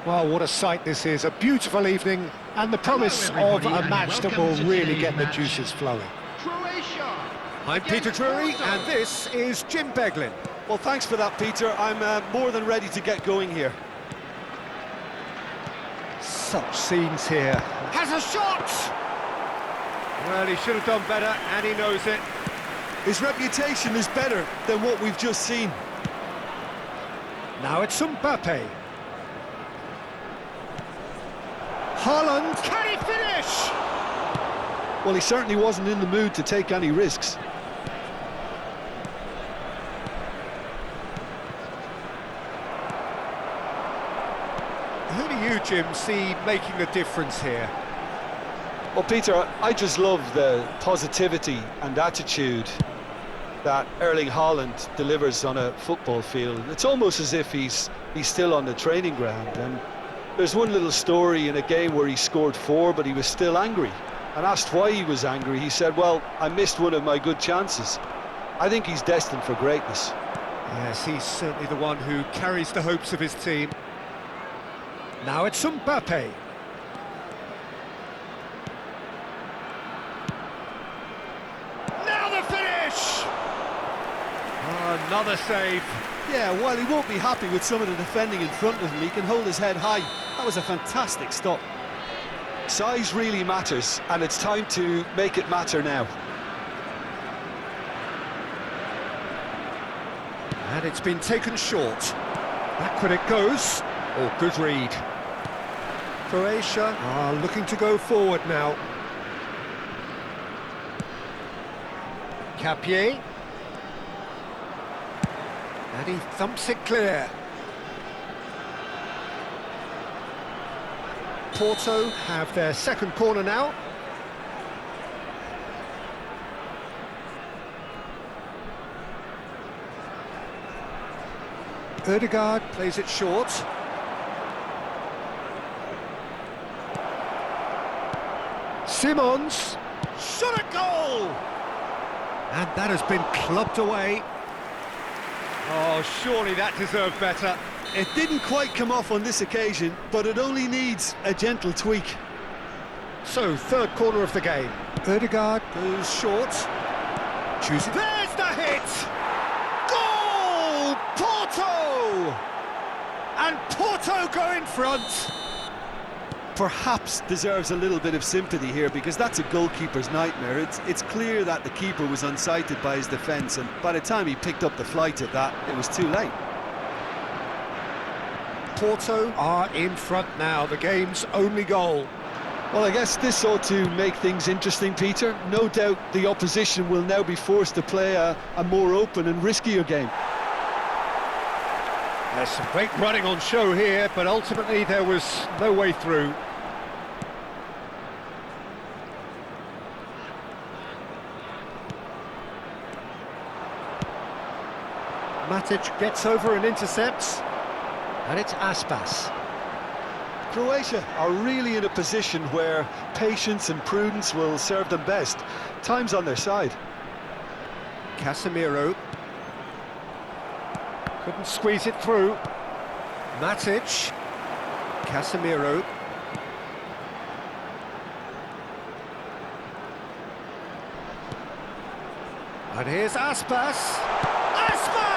Well, what a sight this is. A beautiful evening and the promise of a match that will really get the juices flowing. Croatia. I'm Peter Drury, and this is Jim Beglin. Well, thanks for that, Peter. I'm more than ready to get going here. Such scenes here. Has a shot! Well, he should have done better, and he knows it. His reputation is better than what we've just seen. Now it's Mbappe. Haaland, can he finish? Well, he certainly wasn't in the mood to take any risks. Who do you, Jim, see making the difference here? Well, Peter, I just love the positivity and attitude that Erling Haaland delivers on a football field. It's almost as if he's still on the training ground. And there's one little story in a game where he scored 4, but he was still angry. And asked why he was angry, he said, well, I missed one of my good chances. I think he's destined for greatness. Yes, he's certainly the one who carries the hopes of his team. Now it's Mbappe. Now the finish! Oh, another save. Yeah, while he won't be happy with some of the defending in front of him, he can hold his head high. That was a fantastic stop. Size really matters, and it's time to make it matter now. And it's been taken short. Backward it goes. Oh, good read. Croatia are looking to go forward now. Capier. And he thumps it clear. Porto have their second corner now. Ødegaard plays it short. Simons. Shot a goal! And that has been clubbed away. Oh, surely that deserved better. It didn't quite come off on this occasion, but it only needs a gentle tweak. So, third corner of the game. Ødegaard goes short. Chooses. There's the hit! Goal! Porto! And Porto go in front. Perhaps deserves a little bit of sympathy here, because that's a goalkeeper's nightmare. It's clear that the keeper was unsighted by his defence, and by the time he picked up the flight at that, it was too late. Porto are in front now, the game's only goal. Well, I guess this ought to make things interesting, Peter. No doubt the opposition will now be forced to play a more open and riskier game. There's some great running on show here, but ultimately there was no way through. Matic gets over and intercepts. And it's Aspas. Croatia are really in a position where patience and prudence will serve them best. Time's on their side. Casemiro. Couldn't squeeze it through. Matic. Casemiro. And here's Aspas. Aspas!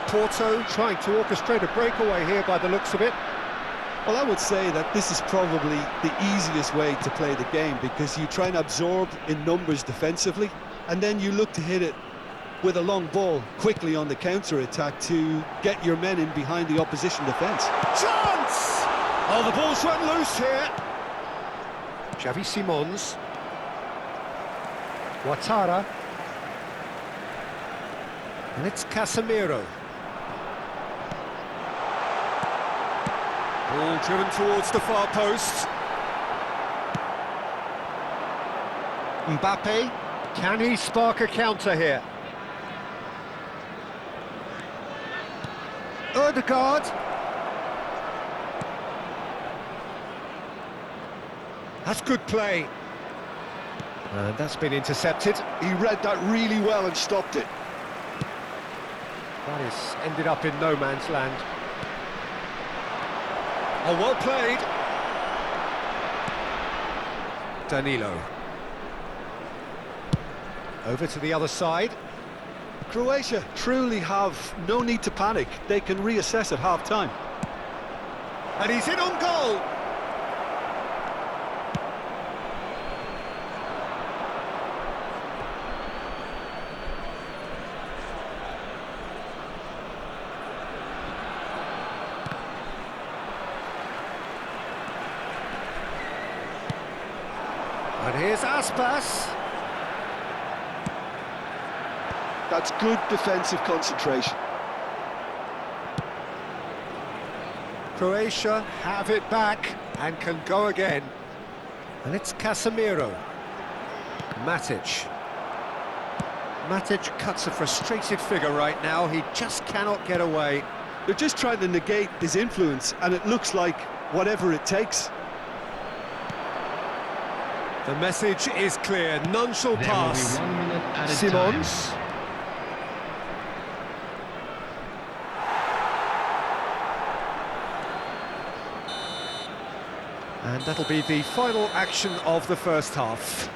Porto trying to orchestrate a breakaway here by the looks of it. Well, I would say that this is probably the easiest way to play the game, because you try and absorb in numbers defensively, and then you look to hit it with a long ball quickly on the counter-attack to get your men in behind the opposition defence. Chance! Oh, the ball's run loose here. Xavi Simons. Ouattara. And it's Casemiro. Ball driven towards the far post. Mbappe. Can he spark a counter here? Ødegaard. That's good play. And that's been intercepted. He read that really well and stopped it. That is ended up in no man's land. Oh, well played. Danilo. Over to the other side. Croatia truly have no need to panic. They can reassess at half-time. And he's in on goal. And here's Aspas. That's good defensive concentration. Croatia have it back and can go again. And it's Casemiro. Matic. Matic cuts a frustrated figure right now. He just cannot get away. They're just trying to negate his influence, and it looks like whatever it takes. The message is clear. None shall There pass. will be 1 minute at a Simons. time. And that'll be the final action of the first half.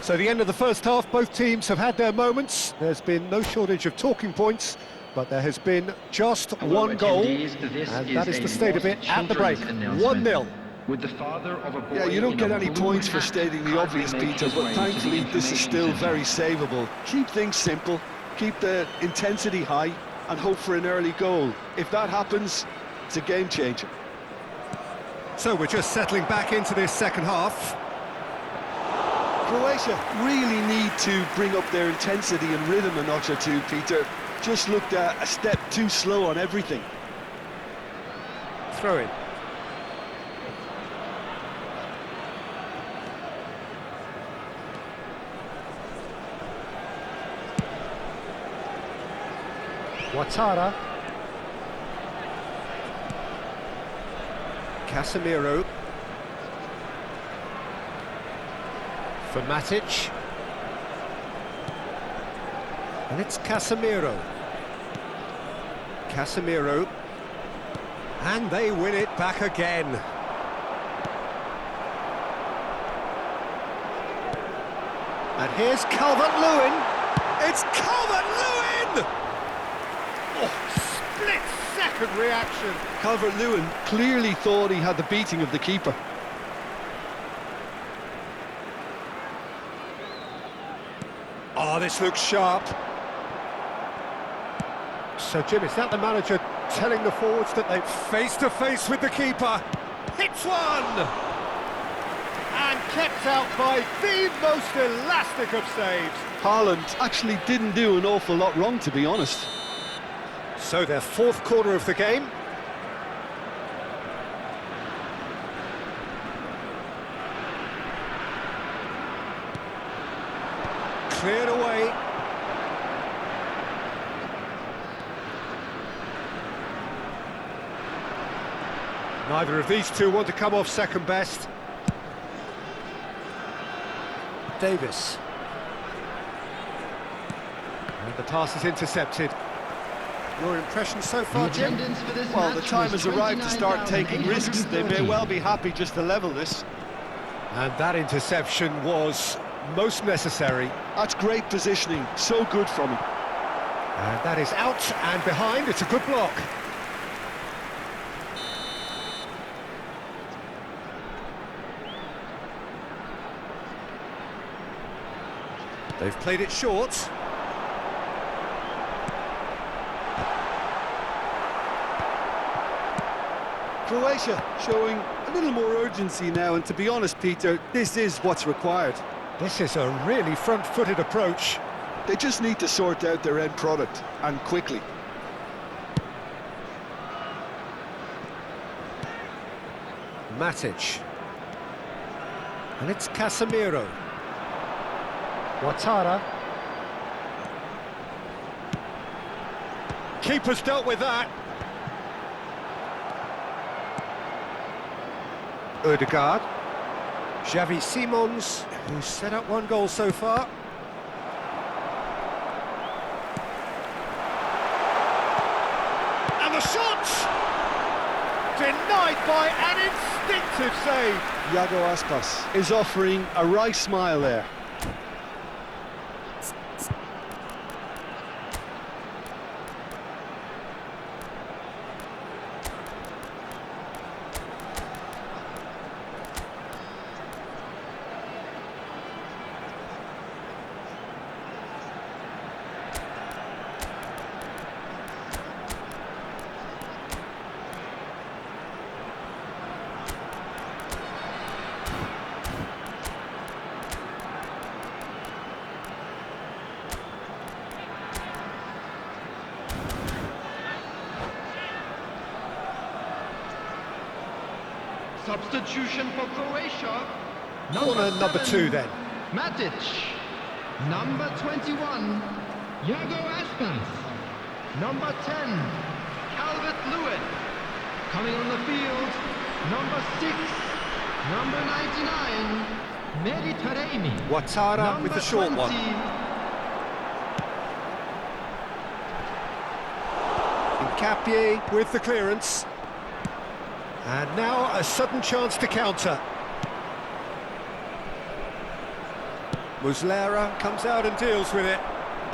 So the end of the first half, both teams have had their moments. There's been no shortage of talking points, but there has been just one goal, and that is the state of it at the break. 1-0. With the father of a boy Yeah, you don't in get a any blue points for hat stating the hardly obvious, make Peter, his but way to the thankfully this is still information very center. savable. Keep things simple, keep the intensity high, and hope for an early goal. If that happens, it's a game changer. So we're just settling back into this second half. Croatia really need to bring up their intensity and rhythm a notch or two, Peter. Just looked a step too slow on everything. Throw in. Ouattara. Casemiro. For Matic. And it's Casemiro. Casemiro. And they win it back again. And here's Calvert-Lewin. It's Calvert-Lewin! Oh, split-second reaction. Calvert-Lewin clearly thought he had the beating of the keeper. Oh, this looks sharp. So, Jim, is that the manager telling the forwards that they're face-to-face with the keeper? Hits one! And kept out by the most elastic of saves. Haaland actually didn't do an awful lot wrong, to be honest. So, their fourth quarter of the game. Cleared away. Neither of these two want to come off second best. Davis. And the pass is intercepted. Your impression so far, Jim? Well, the time has arrived to start taking risks. They may well be happy just to level this. And that interception was most necessary. That's great positioning, so good from him. And that is out and behind. It's a good block. They've played it short. Croatia showing a little more urgency now, and to be honest, Peter, this is what's required. This is a really front-footed approach. They just need to sort out their end product, and quickly. Matic. And it's Casemiro. Ouattara. Keeper's dealt with that. Ødegaard. Xavi Simons, who's set up one goal so far. And the shot! Denied denied by an instinctive save. Iago Aspas is offering a wry smile there. Substitution for Croatia. Corner number 2 then. Matic. Number 21, Iago Aspas. Number 10, Calvert-Lewin. Coming on the field, number 6, number 99, Mehdi Taremi. Ouattara with the short one. Nkapie with the clearance. And now a sudden chance to counter. Muslera comes out and deals with it.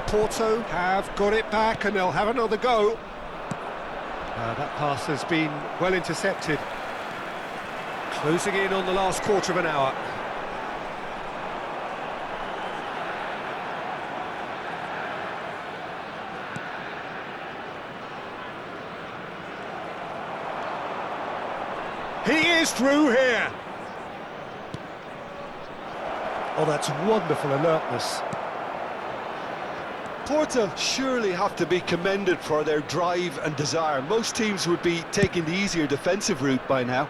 Porto have got it back and they'll have another go. That pass has been well intercepted. Closing in on the last quarter of an hour. He is through here. Oh, that's wonderful alertness. Porto surely have to be commended for their drive and desire. Most teams would be taking the easier defensive route by now.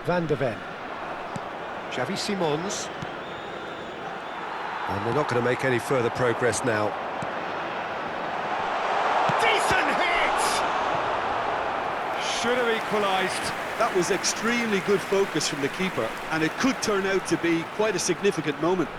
Van de Ven. Xavi Simons. And they're not going to make any further progress now. Decent hit! Should have equalised. That was extremely good focus from the keeper, and it could turn out to be quite a significant moment.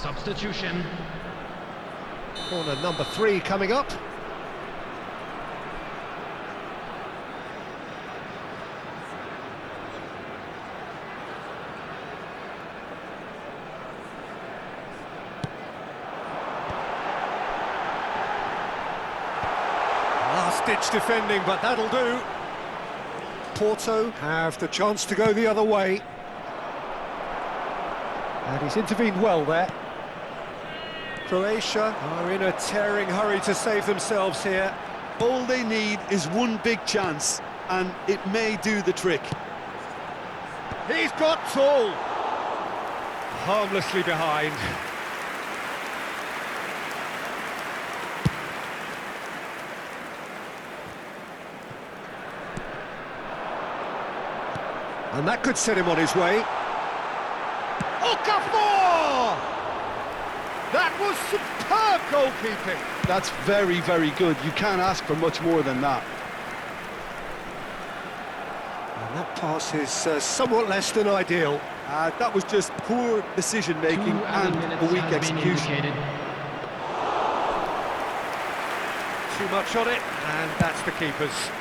Substitution. Corner number 3 coming up. Last-ditch defending, but that'll do. Porto have the chance to go the other way. And he's intervened well there. Croatia are in a tearing hurry to save themselves here. All they need is one big chance, and it may do the trick. He's got tall. Harmlessly behind. And that could set him on his way. Okafor! That was superb goalkeeping. That's very, very good. You can't ask for much more than that. And that pass is somewhat less than ideal. That was just poor decision-making and a weak execution. Too much on it, and that's the keeper's.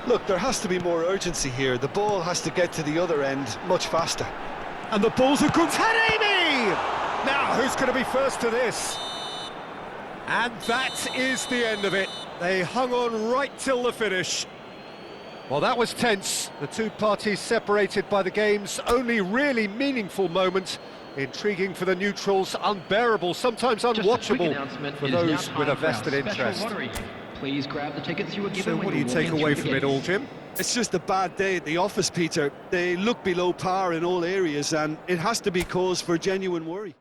Look, there has to be more urgency here. The ball has to get to the other end much faster. And the ball's a good Taremi! Now, who's going to be first to this? And that is the end of it. They hung on right till the finish. Well, that was tense. The two parties separated by the game's only really meaningful moment. Intriguing for the neutrals, unbearable, sometimes Just a quick unwatchable announcement, for it is now those with a time for our vested special interest. lottery. Please grab the tickets you were given So when what do you walked take in away through from the it all, gates. Jim? It's just a bad day at the office, Peter. They look below par in all areas, and it has to be cause for genuine worry.